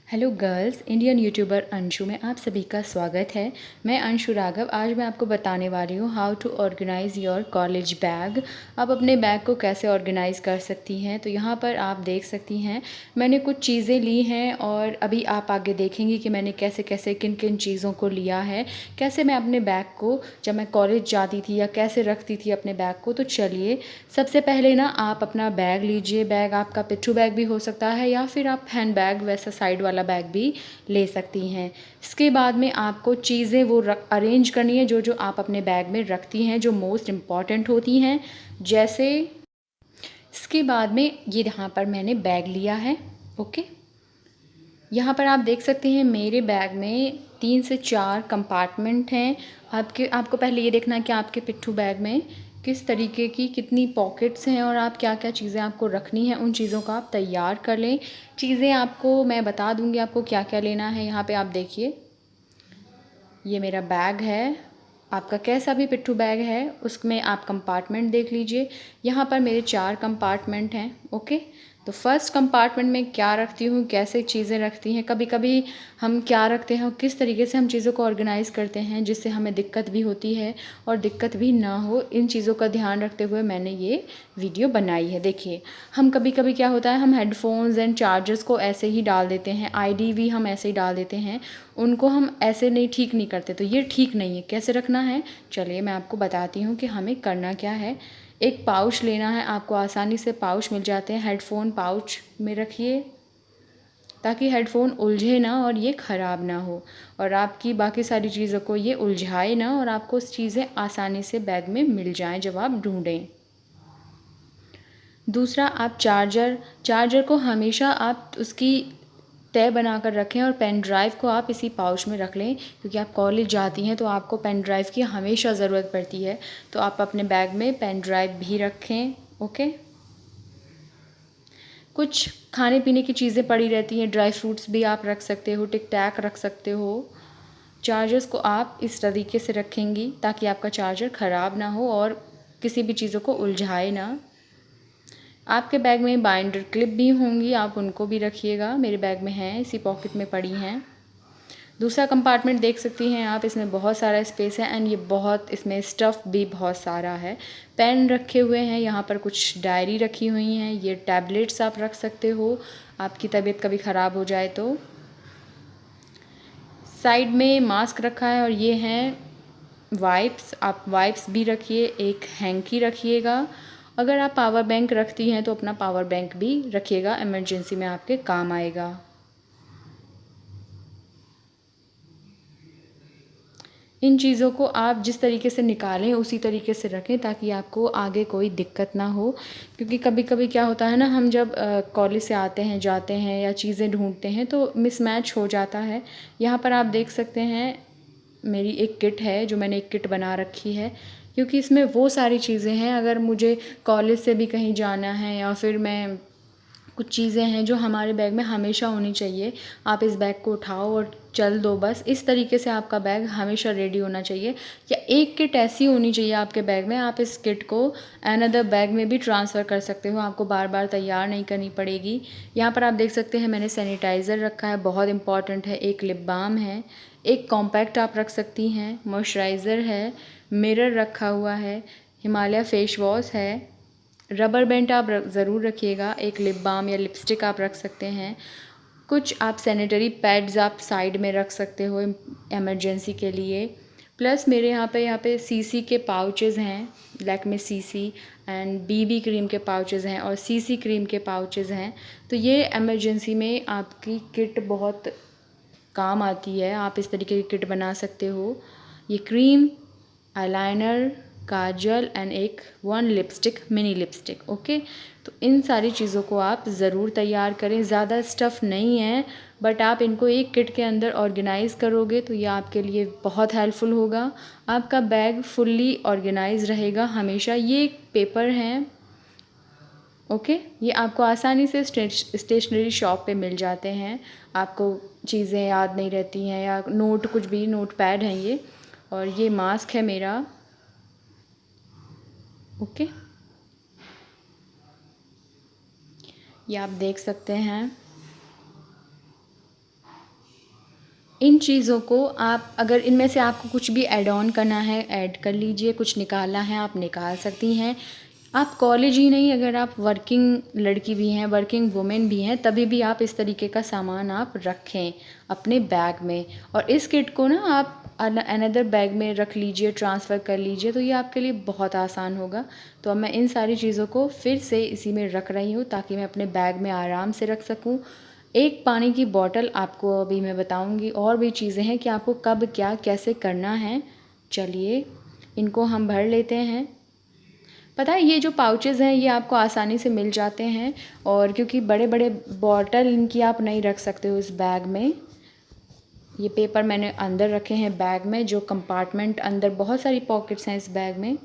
Hello girls, Indian YouTuber Anshu में आप सभी का स्वागत है। मैं अंशु राघव। आज मैं आपको बताने वाली हूँ how to organise your college bag. आप अपने बैग को कैसे ऑर्गेनाइज़ कर सकती हैं। तो यहाँ पर आप देख सकती हैं मैंने कुछ चीज़ें ली हैं और अभी आप आगे देखेंगी कि मैंने कैसे कैसे किन किन चीज़ों को लिया है, कैसे मैं अपने बैग को जब मैं कॉलेज जाती थी या कैसे रखती थी अपने बैग को। तो चलिए सबसे पहले ना आप अपना बैग लीजिए। बैग आपका पिट्ठू बैग भी हो सकता है या फिर आप हैंड बैग वैसा साइड वाला बैग भी ले सकती हैं। इसके बाद में आपको चीज़ें वो अरेंज करनी है जो जो आप अपने बैग में रखती हैं, जो मोस्ट इम्पॉर्टेंट होती हैं। जैसे इसके बाद में ये यहाँ पर मैंने बैग लिया है। ओके, यहाँ पर आप देख सकते हैं मेरे बैग में 3 से 4 कंपार्टमेंट हैं। आपको पहले ये देखना है कि आपके पिट्ठू बैग में किस तरीके की कितनी पॉकेट्स हैं और आप क्या क्या चीज़ें आपको रखनी हैं, उन चीज़ों का आप तैयार कर लें। चीज़ें आपको मैं बता दूँगी आपको क्या क्या लेना है। यहाँ पे आप देखिए, ये मेरा बैग है। आपका कैसा भी पिट्ठू बैग है उसमें आप कंपार्टमेंट देख लीजिए। यहाँ पर मेरे 4 कंपार्टमेंट हैं। ओके, तो फर्स्ट कंपार्टमेंट में क्या रखती हूँ, कैसे चीज़ें रखती हैं, कभी कभी हम क्या रखते हैं और किस तरीके से हम चीज़ों को ऑर्गेनाइज़ करते हैं जिससे हमें दिक्कत भी होती है और दिक्कत भी ना हो, इन चीज़ों का ध्यान रखते हुए मैंने ये वीडियो बनाई है। देखिए, हम कभी कभी क्या होता है, हम हेडफोन्स एंड चार्जर्स को ऐसे ही डाल देते हैं, आईडी भी हम ऐसे ही डाल देते हैं, उनको हम ऐसे नहीं ठीक नहीं करते। तो ये ठीक नहीं है। कैसे रखना है, चलिए मैं आपको बताती हूँ कि हमें करना क्या है। एक पाउच लेना है, आपको आसानी से पाउच मिल जाते हैं। हेडफोन पाउच में रखिए ताकि हेडफोन उलझे ना और ये ख़राब ना हो और आपकी बाकी सारी चीज़ों को ये उलझाए ना और आपको चीज़ें आसानी से बैग में मिल जाएं जब आप ढूंढें। दूसरा, आप चार्जर को हमेशा आप उसकी तय बनाकर रखें और पेन ड्राइव को आप इसी पाउच में रख लें, क्योंकि आप कॉलेज जाती हैं तो आपको पेन ड्राइव की हमेशा ज़रूरत पड़ती है। तो आप अपने बैग में पेन ड्राइव भी रखें। ओके, कुछ खाने पीने की चीज़ें पड़ी रहती हैं, ड्राई फ्रूट्स भी आप रख सकते हो, टिक टैक रख सकते हो। चार्जर्स को आप इस तरीके से रखेंगी ताकि आपका चार्जर ख़राब ना हो और किसी भी चीज़ों को उलझाए ना। आपके बैग में बाइंडर क्लिप भी होंगी, आप उनको भी रखिएगा। मेरे बैग में हैं, इसी पॉकेट में पड़ी हैं। दूसरा कंपार्टमेंट देख सकती हैं आप, इसमें बहुत सारा स्पेस है एंड ये बहुत, इसमें स्टफ़ भी बहुत सारा है। पेन रखे हुए हैं, यहाँ पर कुछ डायरी रखी हुई हैं, ये टैबलेट्स आप रख सकते हो आपकी तबीयत कभी ख़राब हो जाए तो। साइड में मास्क रखा है और ये हैं वाइप्स, आप वाइप्स भी रखिए। एक हैंकी रखिएगा। अगर आप पावर बैंक रखती हैं तो अपना पावर बैंक भी रखिएगा, इमरजेंसी में आपके काम आएगा। इन चीज़ों को आप जिस तरीके से निकालें उसी तरीके से रखें ताकि आपको आगे कोई दिक्कत ना हो, क्योंकि कभी कभी क्या होता है ना, हम जब कॉलेज से आते हैं, जाते हैं या चीज़ें ढूंढते हैं तो मिसमैच हो जाता है। यहाँ पर आप देख सकते हैं मेरी एक किट है जो मैंने एक किट बना रखी है, क्योंकि इसमें वो सारी चीज़ें हैं अगर मुझे कॉलेज से भी कहीं जाना है या फिर मैं कुछ चीज़ें हैं जो हमारे बैग में हमेशा होनी चाहिए। आप इस बैग को उठाओ और चल दो, बस इस तरीके से आपका बैग हमेशा रेडी होना चाहिए। या एक किट ऐसी होनी चाहिए आपके बैग में, आप इस किट को अनदर बैग में भी ट्रांसफ़र कर सकते हो, आपको बार बार तैयार नहीं करनी पड़ेगी। यहाँ पर आप देख सकते हैं मैंने सैनिटाइज़र रखा है, बहुत इंपॉर्टेंट है। एक लिप बाम है, एक कॉम्पैक्ट आप रख सकती हैं, मॉइस्चराइज़र है, मिरर रखा हुआ है, हिमालय फेस वॉश है, रबर बैंड आप ज़रूर रखिएगा, एक लिप बाम या लिपस्टिक आप रख सकते हैं। कुछ आप सैनिटरी पैड्स आप साइड में रख सकते हो इमरजेंसी के लिए। प्लस मेरे यहाँ पे सीसी के पाउचेज़ हैं, Lakme CC and BB cream के पाउचेज़ हैं और सीसी क्रीम के पाउचेज़ हैं। तो ये इमरजेंसी में आपकी किट बहुत काम आती है, आप इस तरीके की किट बना सकते हो। ये क्रीम, आईलाइनर, काजल एंड एक 1 लिपस्टिक, मिनी लिपस्टिक। ओके, तो इन सारी चीज़ों को आप ज़रूर तैयार करें। ज़्यादा स्टफ़ नहीं है बट आप इनको एक किट के अंदर ऑर्गेनाइज़ करोगे तो ये आपके लिए बहुत हेल्पफुल होगा। आपका बैग फुल्ली ऑर्गेनाइज रहेगा हमेशा। ये एक पेपर हैं, ओके, ये आपको आसानी से स्टेशनरी शॉप पे मिल जाते हैं। आपको चीज़ें याद नहीं रहती हैं या नोट, कुछ भी नोट पैड हैं ये। और ये मास्क है मेरा। ओके, ये आप देख सकते हैं। इन चीज़ों को आप अगर इनमें से आपको कुछ भी ऐड ऑन करना है ऐड कर लीजिए, कुछ निकालना है आप निकाल सकती हैं। आप कॉलेज ही नहीं, अगर आप वर्किंग लड़की भी हैं, वर्किंग वुमेन भी हैं, तभी भी आप इस तरीके का सामान आप रखें अपने बैग में। और इस किट को ना आप अनदर बैग में रख लीजिए, ट्रांसफ़र कर लीजिए, तो ये आपके लिए बहुत आसान होगा। तो अब मैं इन सारी चीज़ों को फिर से इसी में रख रही हूँ ताकि मैं अपने बैग में आराम से रख सकूँ। एक पानी की बॉटल आपको अभी मैं बताऊँगी, और भी चीज़ें हैं कि आपको कब क्या कैसे करना है। चलिए इनको हम भर लेते हैं। पता है ये जो पाउचेज़ हैं ये आपको आसानी से मिल जाते हैं, और क्योंकि बड़े बड़े बॉटल इनकी आप नहीं रख सकते हो इस बैग में। ये पेपर मैंने अंदर रखे हैं बैग में, जो कंपार्टमेंट अंदर बहुत सारी पॉकेट्स हैं इस बैग में।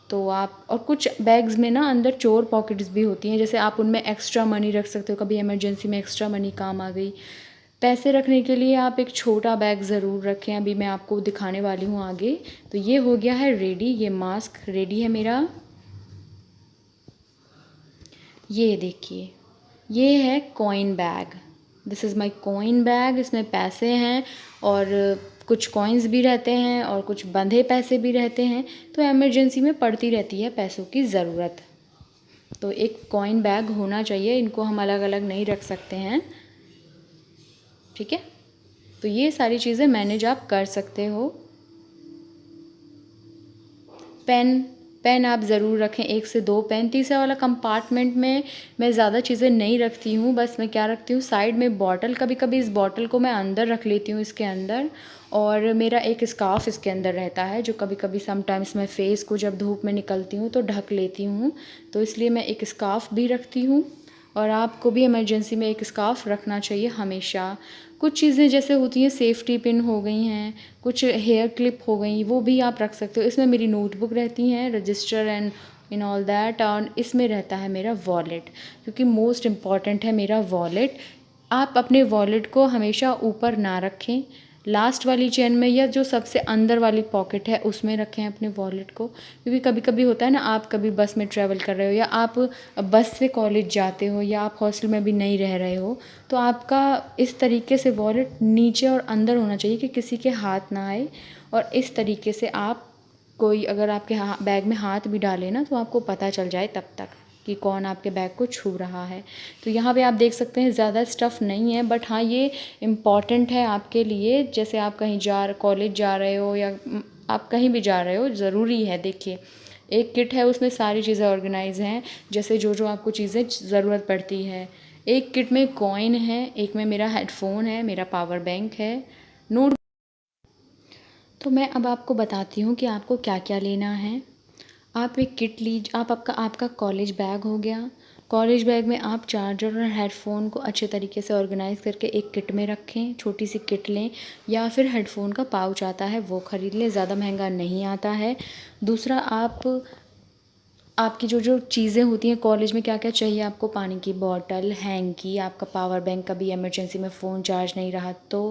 तो आप और कुछ बैग्स में ना अंदर चोर पॉकेट्स भी होती हैं, जैसे आप उनमें एक्स्ट्रा मनी रख सकते हो, कभी इमरजेंसी में एक्स्ट्रा मनी काम आ गई। पैसे रखने के लिए आप एक छोटा बैग ज़रूर रखें, अभी मैं आपको दिखाने वाली हूँ आगे। तो ये हो गया है रेडी, ये मास्क रेडी है मेरा। ये देखिए, ये है coin bag. This is my coin bag. इसमें पैसे हैं और कुछ कॉइन्स भी रहते हैं और कुछ बंधे पैसे भी रहते हैं, तो इमरजेंसी में पड़ती रहती है पैसों की ज़रूरत। तो एक कॉइन बैग होना चाहिए, इनको हम अलग अलग नहीं रख सकते हैं, ठीक है। तो ये सारी चीज़ें मैनेज आप कर सकते हो। पेन आप ज़रूर रखें, 1 से 2 पेन। तीसरा वाला कंपार्टमेंट में मैं ज़्यादा चीज़ें नहीं रखती हूँ, बस मैं क्या रखती हूँ साइड में बॉटल। कभी कभी इस बॉटल को मैं अंदर रख लेती हूँ इसके अंदर, और मेरा एक स्कार्फ़ इसके अंदर रहता है जो कभी कभी समटाइम्स मैं फ़ेस को जब धूप में निकलती हूँ तो ढक लेती हूँ, तो इसलिए मैं एक स्कार्फ़ भी रखती हूँ। और आपको भी इमरजेंसी में एक स्कार्फ़ रखना चाहिए हमेशा। कुछ चीज़ें जैसे होती हैं सेफ्टी पिन हो गई हैं, कुछ हेयर क्लिप हो गई, वो भी आप रख सकते हो। इसमें मेरी नोटबुक रहती हैं, register and in all that. और इसमें रहता है मेरा वॉलेट, क्योंकि मोस्ट इम्पॉर्टेंट है मेरा वॉलेट। आप अपने वॉलेट को हमेशा ऊपर ना रखें, लास्ट वाली चेन में या जो सबसे अंदर वाली पॉकेट है उसमें रखें अपने वॉलेट को। क्योंकि कभी कभी होता है ना, आप कभी बस में ट्रैवल कर रहे हो या आप बस से कॉलेज जाते हो या आप हॉस्टल में भी नहीं रह रहे हो, तो आपका इस तरीके से वॉलेट नीचे और अंदर होना चाहिए कि किसी के हाथ ना आए। और इस तरीके से आप कोई अगर आपके बैग में हाथ भी डाले ना तो आपको पता चल जाए तब तक कि कौन आपके बैग को छू रहा है। तो यहाँ पे आप देख सकते हैं ज़्यादा स्टफ़ नहीं है, बट हाँ ये इम्पॉर्टेंट है आपके लिए। जैसे आप कहीं कॉलेज जा रहे हो या आप कहीं भी जा रहे हो, ज़रूरी है। देखिए एक किट है, उसमें सारी चीज़ें ऑर्गेनाइज हैं, जैसे जो जो आपको चीज़ें ज़रूरत पड़ती है। एक किट में कॉइन है, एक में मेरा हेडफोन है, मेरा पावर बैंक है, नोट। तो मैं अब आपको बताती हूँ कि आपको क्या क्या लेना है। आप एक किट आप आपका कॉलेज बैग हो गया। कॉलेज बैग में आप चार्जर और हेडफोन को अच्छे तरीके से ऑर्गेनाइज़ करके एक किट में रखें, छोटी सी किट लें, या फिर हेडफोन का पाउच आता है वो ख़रीद लें, ज़्यादा महंगा नहीं आता है। दूसरा, आपकी जो जो चीज़ें होती हैं कॉलेज में, क्या क्या चाहिए आपको, पानी की बॉटल, हैंकी, आपका पावर बैंक, कभी इमरजेंसी में फ़ोन चार्ज नहीं रहा तो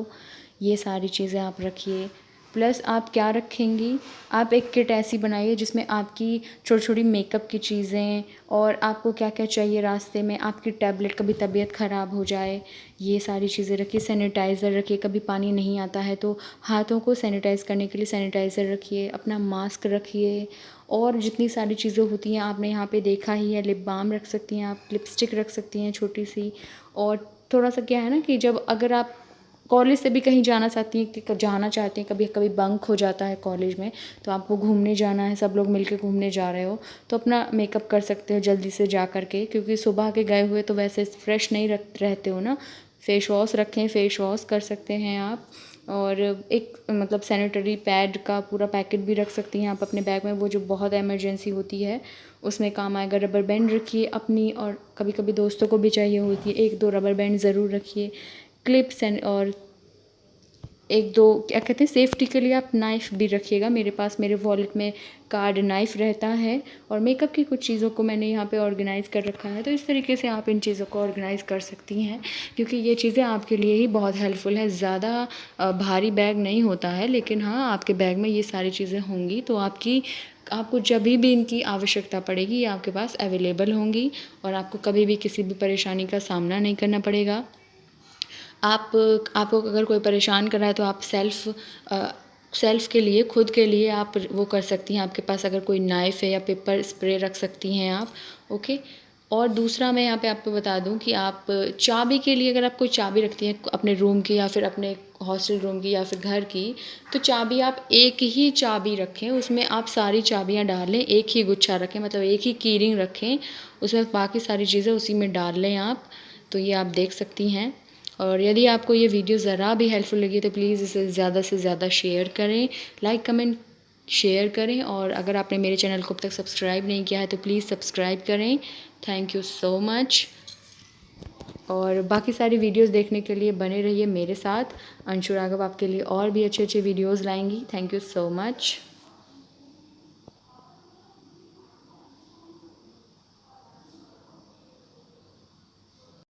ये सारी चीज़ें आप रखिए। प्लस आप क्या रखेंगी, आप एक किट ऐसी बनाइए जिसमें आपकी छोटी छोटी मेकअप की चीज़ें, और आपको क्या क्या चाहिए रास्ते में, आपकी टैबलेट, कभी तबीयत ख़राब हो जाए, ये सारी चीज़ें रखिए। सैनिटाइज़र रखिए, कभी पानी नहीं आता है तो हाथों को सैनिटाइज़ करने के लिए सैनिटाइज़र रखिए, अपना मास्क रखिए। और जितनी सारी चीज़ें होती हैं आपने यहाँ पे देखा ही है, लिप बाम रख सकती हैं आप, लिपस्टिक रख सकती हैं छोटी सी। और थोड़ा सा क्या है ना कि जब अगर आप कॉलेज से भी कहीं जाना चाहती हैं, कभी कभी बंक हो जाता है कॉलेज में, तो आपको घूमने जाना है, सब लोग मिलके घूमने जा रहे हो, तो अपना मेकअप कर सकते हो जल्दी से जा कर के, क्योंकि सुबह के गए हुए तो वैसे फ्रेश नहीं रहते हो ना। फेस वॉश रखें, फेस वॉश कर सकते हैं आप। और एक मतलब सैनिटरी पैड का पूरा पैकेट भी रख सकती हैं आप अपने बैग में, वो जो बहुत इमरजेंसी होती है उसमें काम आएगा। रबर बैंड रखिए अपनी, और कभी कभी दोस्तों को भी चाहिए होती है, 1-2 रबर बैंड ज़रूर रखिए। क्लिप्स और 1-2 क्या कहते हैं सेफ्टी के लिए आप नाइफ़ भी रखिएगा। मेरे वॉलेट में कार्ड नाइफ़ रहता है, और मेकअप की कुछ चीज़ों को मैंने यहाँ पे ऑर्गेनाइज़ कर रखा है। तो इस तरीके से आप इन चीज़ों को ऑर्गेनाइज़ कर सकती हैं, क्योंकि ये चीज़ें आपके लिए ही बहुत हेल्पफुल है। ज़्यादा भारी बैग नहीं होता है, लेकिन हाँ आपके बैग में ये सारी चीज़ें होंगी तो आपको जब भी इनकी आवश्यकता पड़ेगी ये आपके पास अवेलेबल होंगी, और आपको कभी भी किसी भी परेशानी का सामना नहीं करना पड़ेगा। आपको अगर कोई परेशान कर रहा है तो आप सेल्फ़ के लिए, खुद के लिए आप वो कर सकती हैं। आपके पास अगर कोई नाइफ़ है या पेपर स्प्रे रख सकती हैं आप, ओके। और दूसरा मैं यहाँ पे आपको बता दूँ कि आप चाबी के लिए, अगर आप कोई चाबी रखती हैं अपने रूम की या फिर अपने हॉस्टल रूम की या फिर घर की, तो चाबी आप एक ही चाबी रखें, उसमें आप सारी चाबियाँ डाल लें, एक ही गुच्छा रखें, मतलब एक ही की रिंग रखें, उसमें बाकी सारी चीज़ें उसी में डाल लें आप। तो ये आप देख सकती हैं। और यदि आपको ये वीडियो ज़रा भी हेल्पफुल लगी तो प्लीज़ इसे ज़्यादा से ज़्यादा शेयर करें, लाइक कमेंट शेयर करें। और अगर आपने मेरे चैनल को अब तक सब्सक्राइब नहीं किया है तो प्लीज़ सब्सक्राइब करें। Thank you so much. और बाकी सारी वीडियोस देखने के लिए बने रहिए मेरे साथ। अंशु राघव आपके लिए और भी अच्छे अच्छे वीडियोस लाएंगी। Thank you so much.